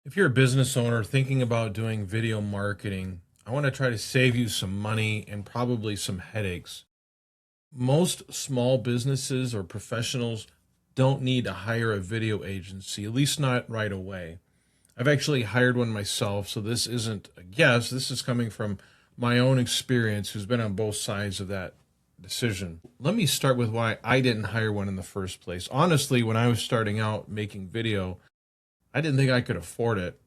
If you're a business owner thinking about doing video marketing, I want to try to save you some money and probably some headaches. Most small businesses or professionals don't need to hire a video agency, at least not right away. I've actually hired one myself, so this isn't a guess. This is coming from my own experience, who's been on both sides of that decision. Let me start with why I didn't hire one in the first place. Honestly, when I was starting out making video, I didn't think I could afford it.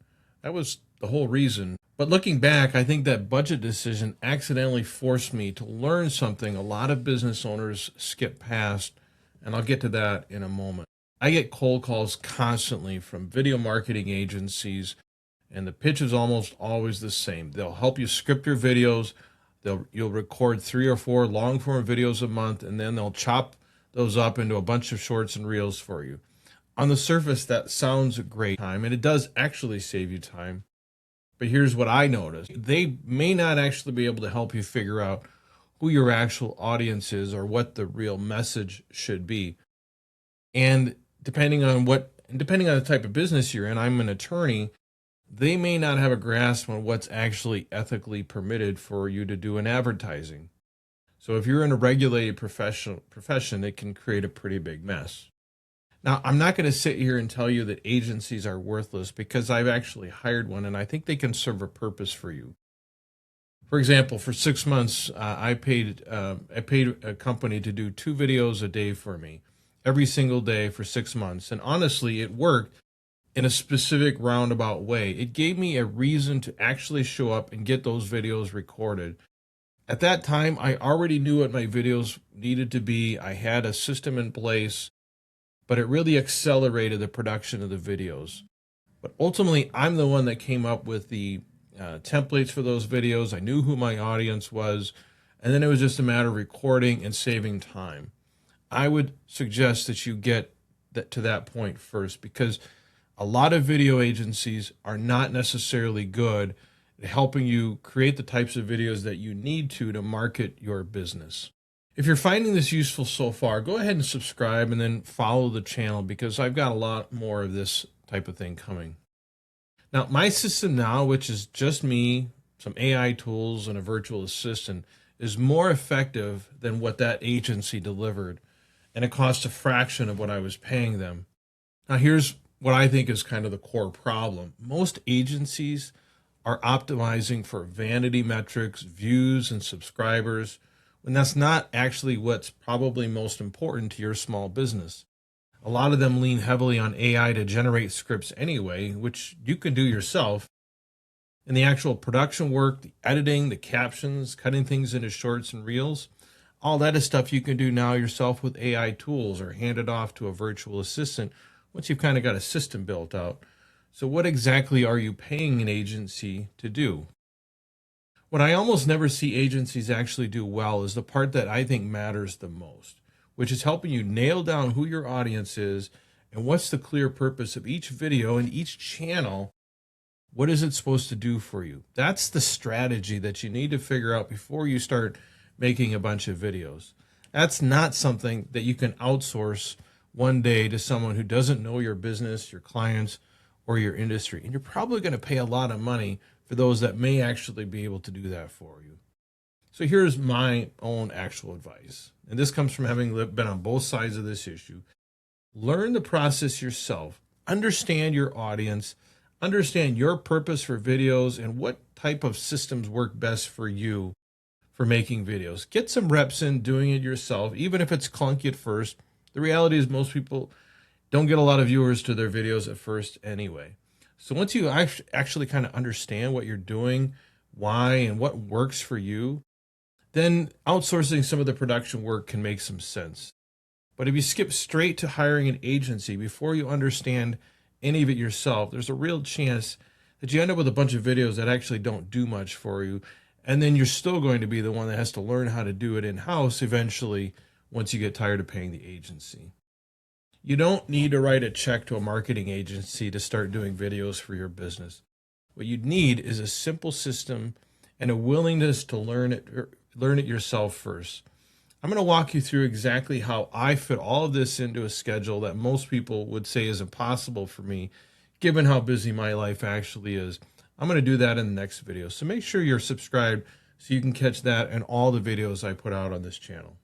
That was the whole reason. But looking back, I think that budget decision accidentally forced me to learn something a lot of business owners skip past, and I'll get to that in a moment. I get cold calls constantly from video marketing agencies, and the pitch is almost always the same. They'll help you script your videos. You'll record 3 or 4 long form videos a month, and then they'll chop those up into a bunch of shorts and reels for you. On the surface, that sounds a great time, and it does actually save you time. But here's what I noticed. They may not actually be able to help you figure out who your actual audience is or what the real message should be. And depending on the type of business you're in, I'm an attorney, they may not have a grasp on what's actually ethically permitted for you to do in advertising. So if you're in a regulated profession, it can create a pretty big mess. Now, I'm not going to sit here and tell you that agencies are worthless, because I've actually hired one and I think they can serve a purpose for you. For example, for 6 months, I paid a company to do 2 videos a day for me every single day for 6 months. And honestly, it worked in a specific roundabout way. It gave me a reason to actually show up and get those videos recorded. At that time, I already knew what my videos needed to be. I had a system in place, but it really accelerated the production of the videos. But ultimately, I'm the one that came up with the templates for those videos. I knew who my audience was, and then it was just a matter of recording and saving time. I would suggest that you get to that point first, because a lot of video agencies are not necessarily good at helping you create the types of videos that you need to market your business. If you're finding this useful so far, go ahead and subscribe and then follow the channel, because I've got a lot more of this type of thing coming. Now, my system now, which is just me, some AI tools, and a virtual assistant, is more effective than what that agency delivered, and it costs a fraction of what I was paying them. Now, here's what I think is kind of the core problem. Most agencies are optimizing for vanity metrics, views, and subscribers, when that's not actually what's probably most important to your small business. A lot of them lean heavily on AI to generate scripts anyway, which you can do yourself. And the actual production work, the editing, the captions, cutting things into shorts and reels, all that is stuff you can do now yourself with AI tools, or hand it off to a virtual assistant once you've kind of got a system built out. So what exactly are you paying an agency to do? What I almost never see agencies actually do well is the part that I think matters the most, which is helping you nail down who your audience is and what's the clear purpose of each video and each channel. What is it supposed to do for you? That's the strategy that you need to figure out before you start making a bunch of videos. That's not something that you can outsource one day to someone who doesn't know your business, your clients, or your industry. And you're probably going to pay a lot of money for those that may actually be able to do that for you. So here's my own actual advice. And this comes from having been on both sides of this issue. Learn the process yourself. Understand your audience. Understand your purpose for videos and what type of systems work best for you for making videos. Get some reps in doing it yourself, even if it's clunky at first. The reality is most people don't get a lot of viewers to their videos at first anyway. So once you actually kind of understand what you're doing, why, and what works for you, then outsourcing some of the production work can make some sense. But if you skip straight to hiring an agency before you understand any of it yourself, there's a real chance that you end up with a bunch of videos that actually don't do much for you. And then you're still going to be the one that has to learn how to do it in-house eventually, once you get tired of paying the agency. You don't need to write a check to a marketing agency to start doing videos for your business. What you need is a simple system and a willingness to learn it yourself first. I'm going to walk you through exactly how I fit all of this into a schedule that most people would say is impossible for me, given how busy my life actually is. I'm going to do that in the next video. So make sure you're subscribed so you can catch that and all the videos I put out on this channel.